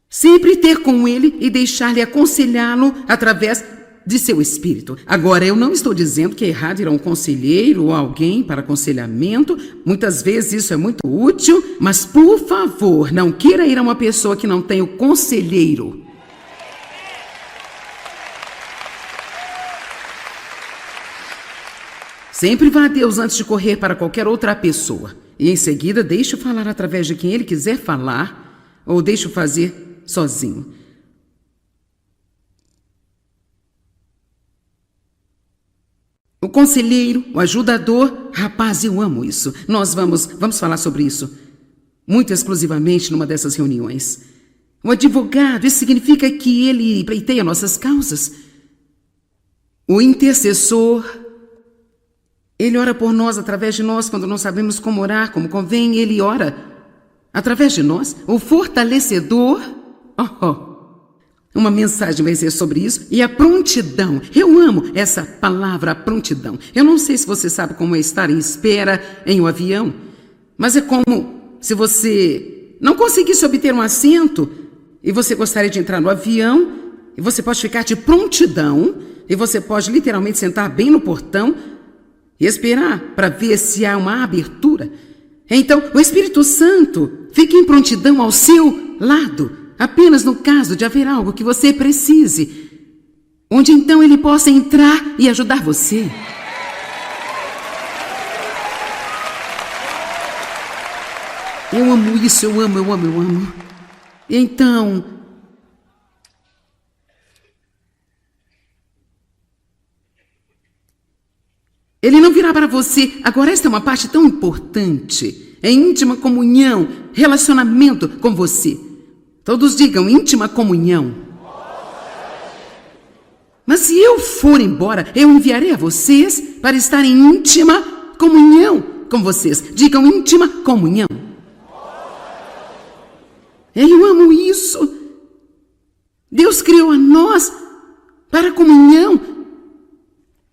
Sempre ter com ele e deixar-lhe aconselhá-lo através de seu espírito. Agora, eu não estou dizendo que é errado ir a um conselheiro ou alguém para aconselhamento. Muitas vezes isso é muito útil, mas, por favor, não queira ir a uma pessoa que não tem o conselheiro. Sempre vá a Deus antes de correr para qualquer outra pessoa. E em seguida, deixe-o falar através de quem ele quiser falar, ou deixe-o fazer sozinho. O conselheiro, o ajudador, rapaz, eu amo isso. Nós vamos falar sobre isso muito exclusivamente numa dessas reuniões. O advogado, isso significa que ele pleiteia nossas causas. O intercessor, ele ora por nós, através de nós, quando não sabemos como orar, como convém, ele ora através de nós. O fortalecedor, uma mensagem vai ser sobre isso. E a prontidão. Eu amo essa palavra, prontidão. Eu não sei se você sabe como é estar em espera em um avião, mas é como se você não conseguisse obter um assento e você gostaria de entrar no avião, e você pode ficar de prontidão, e você pode literalmente sentar bem no portão e esperar para ver se há uma abertura. Então, o Espírito Santo fica em prontidão ao seu lado, apenas no caso de haver algo que você precise, onde então ele possa entrar e ajudar você. Eu amo isso, eu amo. Então, ele não virá para você. Agora, esta é uma parte tão importante. É íntima comunhão, relacionamento com você. Todos digam íntima comunhão. Mas se eu for embora, eu enviarei a vocês para estar em íntima comunhão com vocês. Digam íntima comunhão. Eu amo isso. Deus criou a nós para comunhão.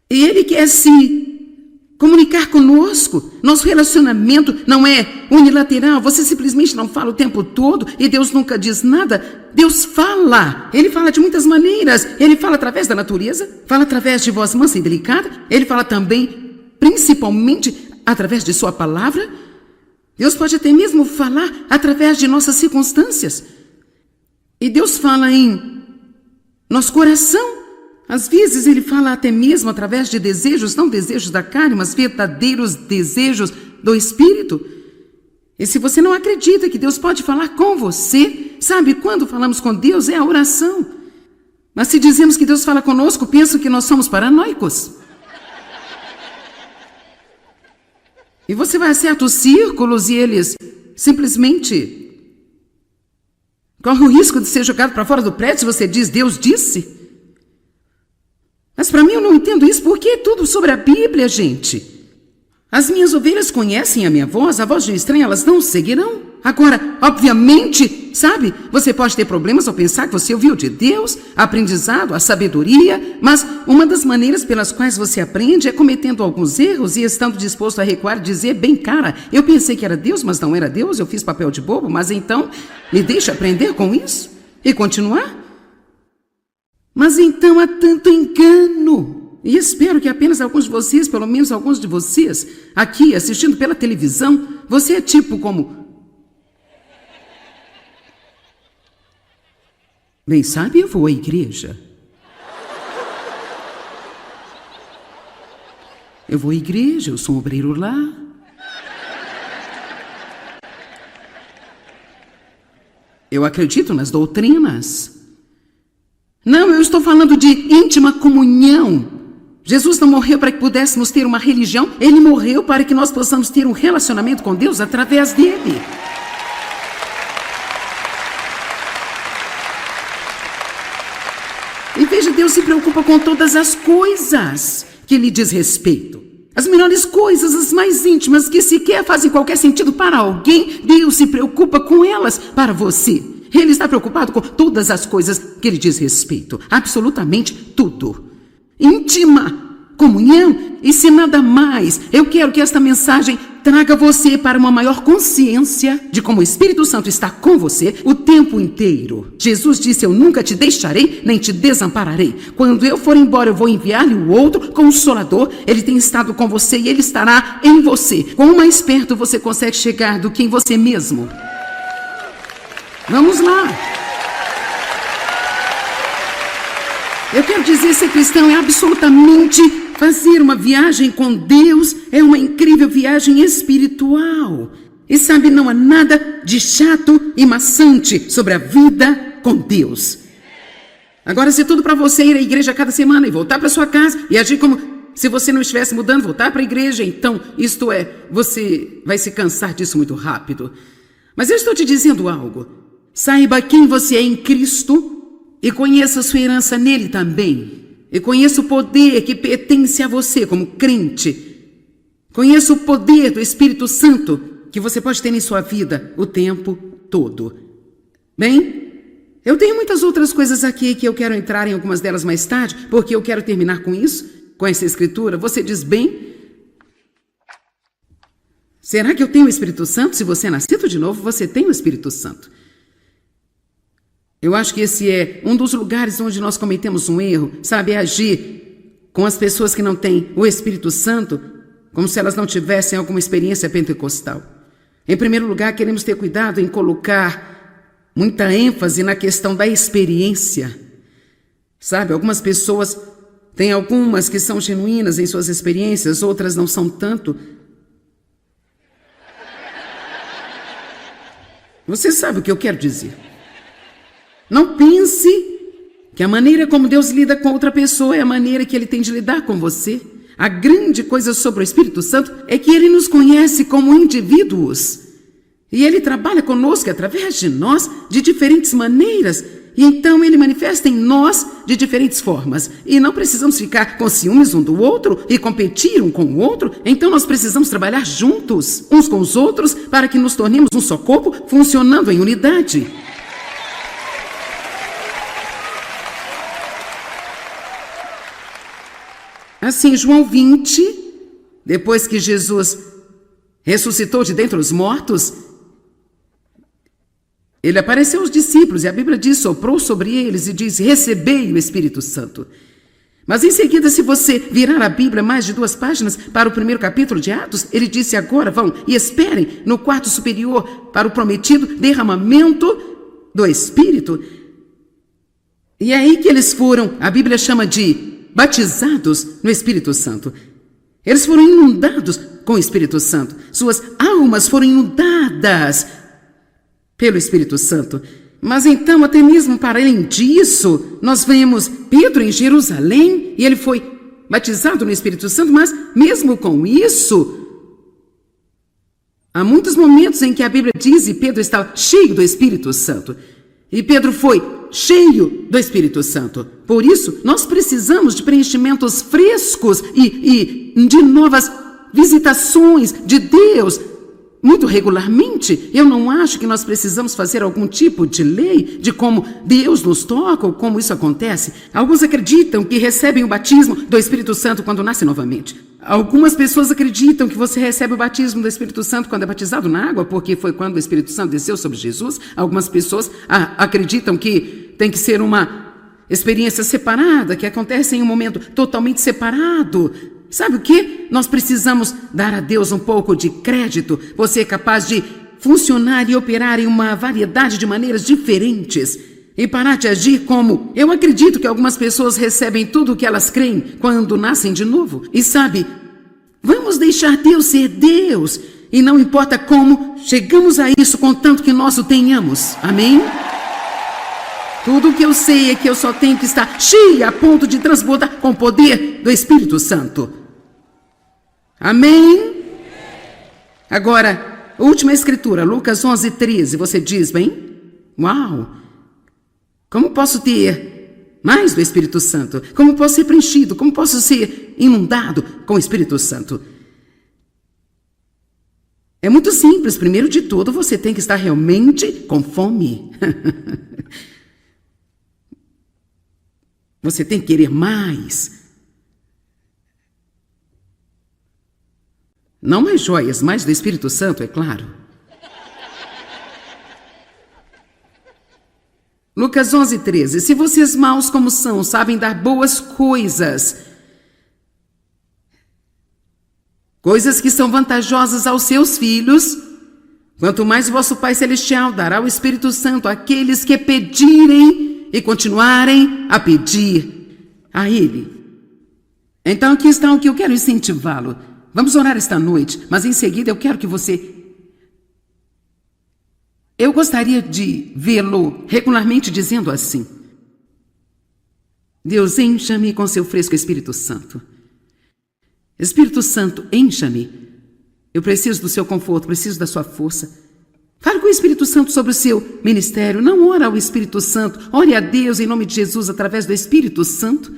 E Ele quer se comunicar conosco. Nosso relacionamento não é unilateral. Você simplesmente não fala o tempo todo e Deus nunca diz nada. Deus fala. Ele fala de muitas maneiras. Ele fala através da natureza, fala através de voz mansa e delicada. Ele fala também, principalmente, através de sua palavra. Deus pode até mesmo falar através de nossas circunstâncias. E Deus fala em nosso coração. Às vezes ele fala até mesmo através de desejos, não desejos da carne, mas verdadeiros desejos do Espírito. E se você não acredita que Deus pode falar com você, sabe, quando falamos com Deus é a oração. Mas se dizemos que Deus fala conosco, pensam que nós somos paranoicos. E você vai a certos círculos e eles simplesmente correm o risco de ser jogado para fora do prédio se você diz, Deus disse. Mas para mim eu não entendo isso, porque é tudo sobre a Bíblia, gente. As minhas ovelhas conhecem a minha voz, a voz de um estranho elas não seguirão. Agora, obviamente, sabe, você pode ter problemas ao pensar que você ouviu de Deus, aprendizado, a sabedoria, mas uma das maneiras pelas quais você aprende é cometendo alguns erros e estando disposto a recuar e dizer, bem, cara, eu pensei que era Deus, mas não era Deus, eu fiz papel de bobo, mas então me deixa aprender com isso e continuar? Mas então há tanto engano. E espero que apenas alguns de vocês, pelo menos alguns de vocês, aqui assistindo pela televisão, você é tipo como... Bem, sabe, eu vou à igreja. Eu vou à igreja, eu sou um obreiro lá. Eu acredito nas doutrinas. Não, eu estou falando de íntima comunhão. Jesus não morreu para que pudéssemos ter uma religião, Ele morreu para que nós possamos ter um relacionamento com Deus através dele. E veja, Deus se preocupa com todas as coisas que lhe diz respeito. As menores coisas, as mais íntimas, que sequer fazem qualquer sentido para alguém, Deus se preocupa com elas para você. Ele está preocupado com todas as coisas que lhe diz respeito. Absolutamente tudo. Íntima, comunhão e se nada mais. Eu quero que esta mensagem traga você para uma maior consciência de como o Espírito Santo está com você o tempo inteiro. Jesus disse, eu nunca te deixarei, nem te desampararei. Quando eu for embora, eu vou enviar-lhe o outro Consolador. Ele tem estado com você e ele estará em você. Quão mais perto você consegue chegar do que em você mesmo? Vamos lá. Eu quero dizer, ser cristão é absolutamente fazer uma viagem com Deus, é uma incrível viagem espiritual. E sabe, não há nada de chato e maçante sobre a vida com Deus. Agora, se tudo para você ir à igreja cada semana e voltar para sua casa e agir como se você não estivesse mudando, voltar para a igreja, então, isto é, você vai se cansar disso muito rápido. Mas eu estou te dizendo algo. Saiba quem você é em Cristo e conheça a sua herança nele também. E conheça o poder que pertence a você como crente. Conheça o poder do Espírito Santo que você pode ter em sua vida o tempo todo. Bem, eu tenho muitas outras coisas aqui que eu quero entrar em algumas delas mais tarde, porque eu quero terminar com isso, com essa escritura. Você diz, bem, será que eu tenho o Espírito Santo? Se você é nascido de novo, você tem o Espírito Santo. Eu acho que esse é um dos lugares onde nós cometemos um erro, sabe, agir com as pessoas que não têm o Espírito Santo, como se elas não tivessem alguma experiência pentecostal. Em primeiro lugar, queremos ter cuidado em colocar muita ênfase na questão da experiência. Sabe, algumas pessoas têm algumas que são genuínas em suas experiências, outras não são tanto. Você sabe o que eu quero dizer. Não pense que a maneira como Deus lida com outra pessoa é a maneira que Ele tem de lidar com você. A grande coisa sobre o Espírito Santo é que Ele nos conhece como indivíduos. E Ele trabalha conosco através de nós de diferentes maneiras. E então Ele manifesta em nós de diferentes formas. E não precisamos ficar com ciúmes um do outro e competir um com o outro. Então nós precisamos trabalhar juntos, uns com os outros, para que nos tornemos um só corpo, funcionando em unidade. Assim, João 20, depois que Jesus ressuscitou de dentre os mortos, ele apareceu aos discípulos e a Bíblia diz, soprou sobre eles e diz, recebei o Espírito Santo. Mas em seguida, se você virar a Bíblia mais de 2 páginas para o primeiro capítulo de Atos, ele disse, agora vão e esperem no quarto superior para o prometido derramamento do Espírito. E é aí que eles foram, a Bíblia chama de batizados no Espírito Santo. Eles foram inundados com o Espírito Santo. Suas almas foram inundadas pelo Espírito Santo. Mas então, até mesmo para além disso, nós vemos Pedro em Jerusalém e ele foi batizado no Espírito Santo, mas mesmo com isso, há muitos momentos em que a Bíblia diz e Pedro estava cheio do Espírito Santo. E Pedro foi cheio do Espírito Santo. Por isso, nós precisamos de preenchimentos frescos e de novas visitações de Deus muito regularmente. Eu não acho que nós precisamos fazer algum tipo de lei de como Deus nos toca ou como isso acontece. Alguns acreditam que recebem o batismo do Espírito Santo quando nascem novamente. Algumas pessoas acreditam que você recebe o batismo do Espírito Santo quando é batizado na água, porque foi quando o Espírito Santo desceu sobre Jesus. Algumas pessoas acreditam que tem que ser uma experiência separada, que acontece em um momento totalmente separado. Sabe o que? Nós precisamos dar a Deus um pouco de crédito. Você é capaz de funcionar e operar em uma variedade de maneiras diferentes e parar de agir como... Eu acredito que algumas pessoas recebem tudo o que elas creem quando nascem de novo. E sabe, vamos deixar Deus ser Deus. E não importa como, chegamos a isso contanto que nós o tenhamos. Amém? Tudo o que eu sei é que eu só tenho que estar cheia a ponto de transbordar com o poder do Espírito Santo. Amém? Agora, última escritura, Lucas 11:13, você diz, bem? Uau! Como posso ter mais do Espírito Santo? Como posso ser preenchido? Como posso ser inundado com o Espírito Santo? É muito simples. Primeiro de tudo, você tem que estar realmente com fome. Você tem que querer mais. Não mais joias, mais do Espírito Santo, é claro. Lucas 11:13. Se vocês maus como são, sabem dar boas coisas, coisas que são vantajosas aos seus filhos, quanto mais vosso Pai Celestial dará o Espírito Santo àqueles que pedirem e continuarem a pedir a Ele. Então aqui está o que eu quero incentivá-lo. Vamos orar esta noite, mas em seguida eu quero que você... Eu gostaria de vê-lo regularmente dizendo assim: Deus, encha-me com seu fresco Espírito Santo. Espírito Santo, encha-me. Eu preciso do seu conforto, preciso da sua força. Fale com o Espírito Santo sobre o seu ministério. Não ore ao Espírito Santo. Ore a Deus em nome de Jesus através do Espírito Santo.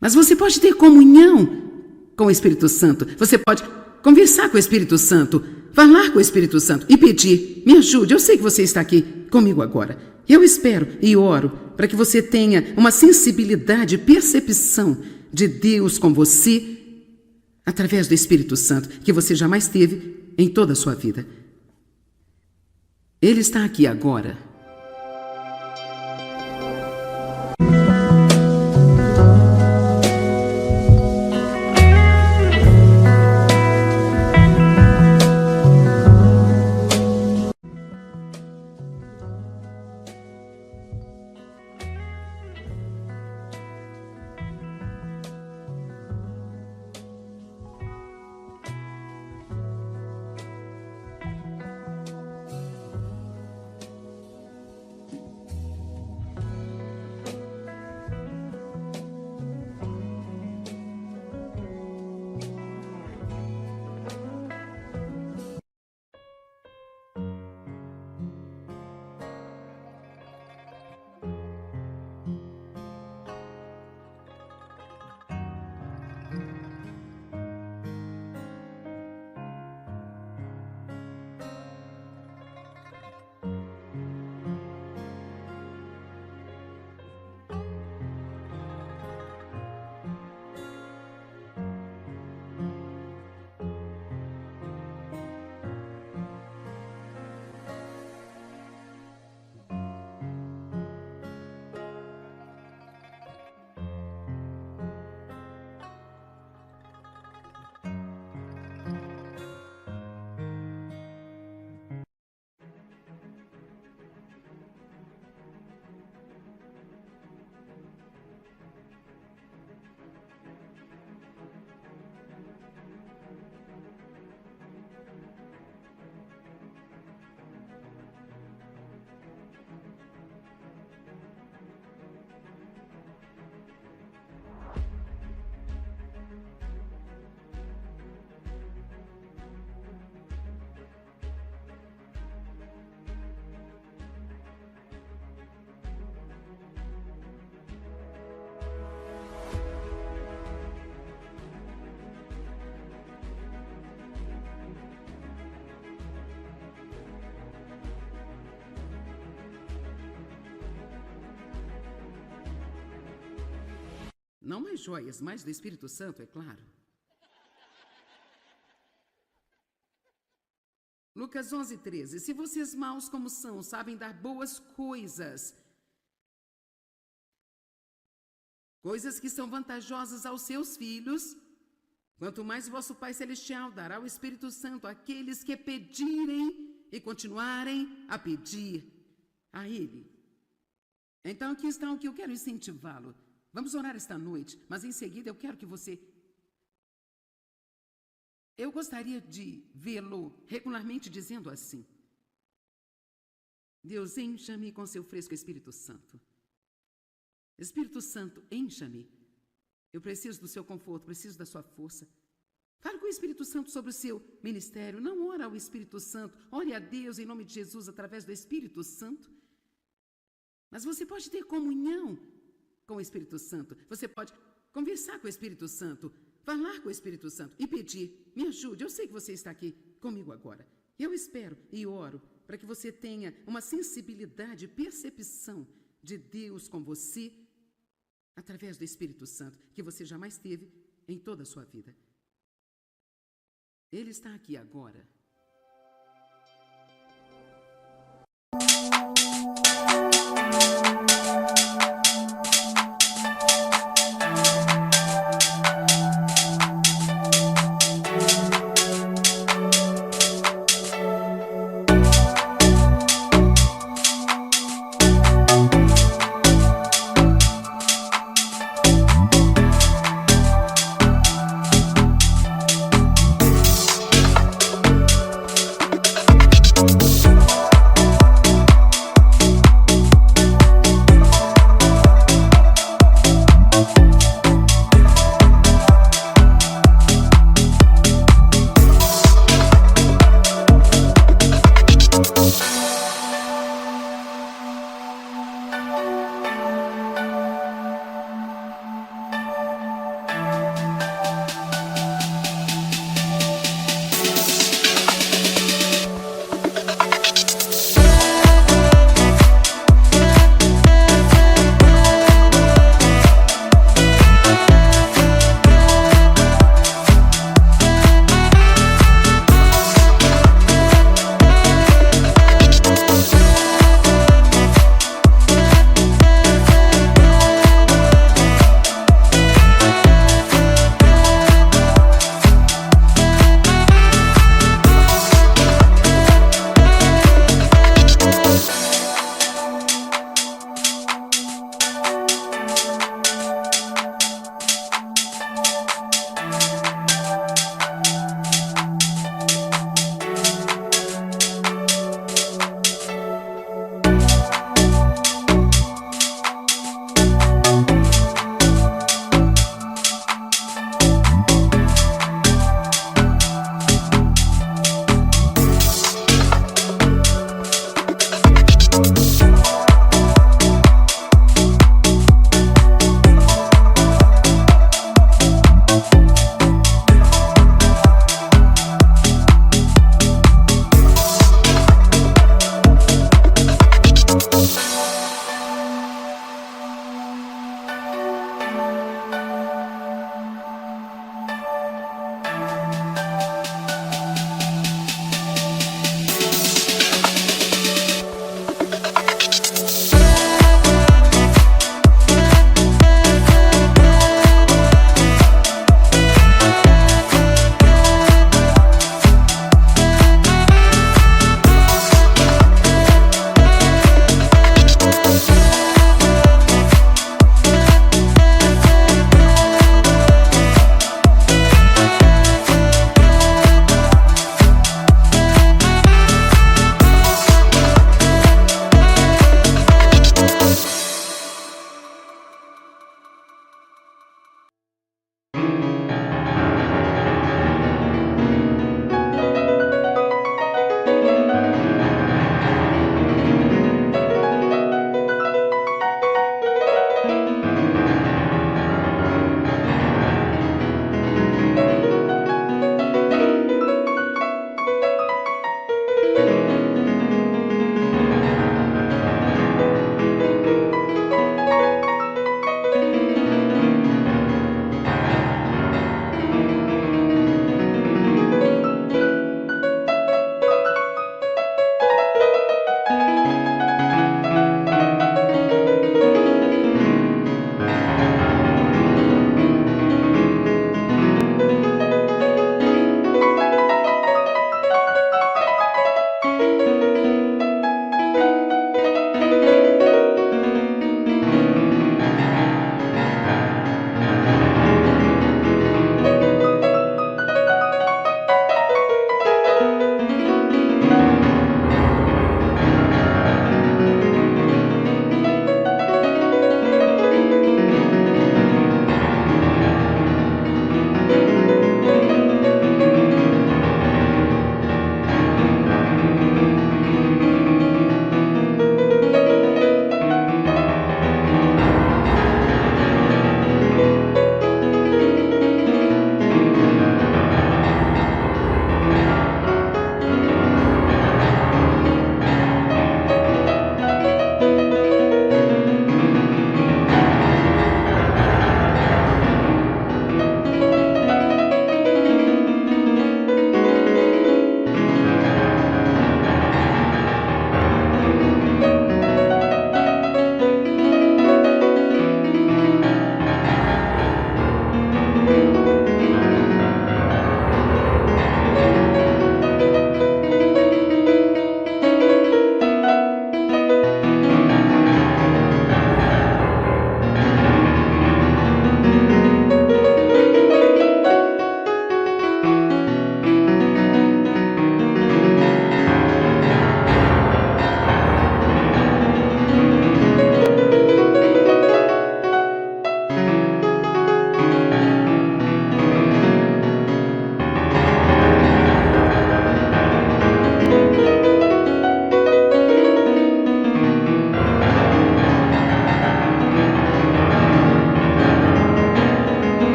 Mas você pode ter comunhão com o Espírito Santo. Você pode conversar com o Espírito Santo, falar com o Espírito Santo e pedir: me ajude, eu sei que você está aqui comigo agora. Eu espero e oro para que você tenha uma sensibilidade e percepção de Deus com você através do Espírito Santo que você jamais teve em toda a sua vida. Ele está aqui agora. Não mais joias, mas do Espírito Santo, é claro. Lucas 11:13. Se vocês maus como são, sabem dar boas coisas, coisas que são vantajosas aos seus filhos, quanto mais vosso Pai Celestial dará o Espírito Santo àqueles que pedirem e continuarem a pedir a Ele. Então aqui está o que eu quero incentivá-lo. Vamos orar esta noite, mas em seguida eu quero que você... Eu gostaria de vê-lo regularmente dizendo assim: Deus, encha-me com seu fresco Espírito Santo. Espírito Santo, encha-me. Eu preciso do seu conforto, preciso da sua força. Fale com o Espírito Santo sobre o seu ministério. Não ora ao Espírito Santo. Ore a Deus em nome de Jesus através do Espírito Santo. Mas você pode ter comunhão com o Espírito Santo. Você pode conversar com o Espírito Santo, falar com o Espírito Santo e pedir: me ajude. Eu sei que você está aqui comigo agora. Eu espero e oro para que você tenha uma sensibilidade e percepção de Deus com você através do Espírito Santo que você jamais teve em toda a sua vida. Ele está aqui agora.